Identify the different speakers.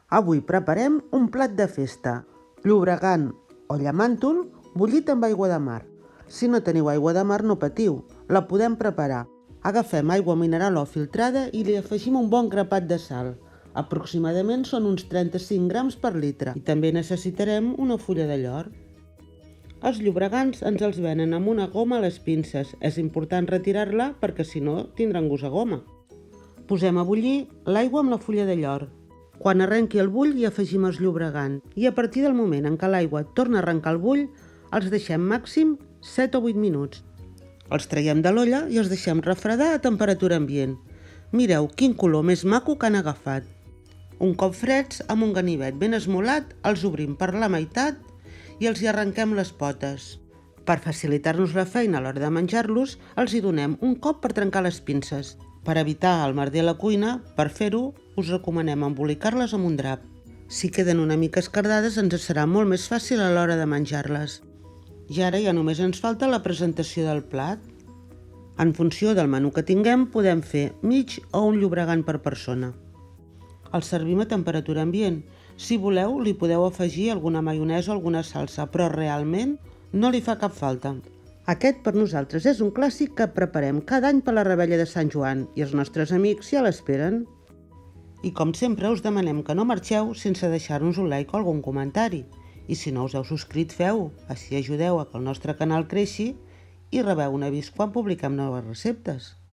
Speaker 1: Avui preparem un plat de festa, llobregan o llamàntol bullit amb aigua de mar. Si no teniu aigua de mar no patiu, la podem preparar. Agafem aigua mineral o filtrada i li afegim un bon grapat de sal. Aproximadament són uns 35 grams per litre i també necessitarem una fulla de llor. Els llobregans ens els venen amb una goma a les pinces. És important retirar-la perquè si no tindran gust a goma. Posem a bullir l'aigua amb la fulla de llor. Quan arrenqui el bull hi afegim els llobregans i a partir del moment en què l'aigua torna a arrencar el bull els deixem màxim 7 o 8 minuts. Els traiem de l'olla i els deixem refredar a temperatura ambient. Mireu quin color més maco que han agafat. Un cop freds, amb un ganivet ben esmolat, els obrim per la meitat i els hi arrenquem les potes. Per facilitar-nos la feina a l'hora de menjar-los, els hi donem un cop per trencar les pinces. Per evitar el merder a la cuina, per fer-ho, us recomanem embolicar-les amb un drap. Si queden una mica escardades, ens serà molt més fàcil a l'hora de menjar-les. I ara ja només ens falta la presentació del plat. En funció del menú que tinguem, podem fer mig o un llobregan per persona. El servim a temperatura ambient. Si voleu, li podeu afegir alguna maionesa o alguna salsa, però realment no li fa cap falta. Aquest per nosaltres és un clàssic que preparem cada any per la revetlla de Sant Joan i els nostres amics ja l'esperen. I com sempre us demanem que no marxeu sense deixar-nos un like o algun comentari. I si no us heu subscrit, feu-ho, així ajudeu a que el nostre canal creixi i rebeu un avís quan publiquem noves receptes.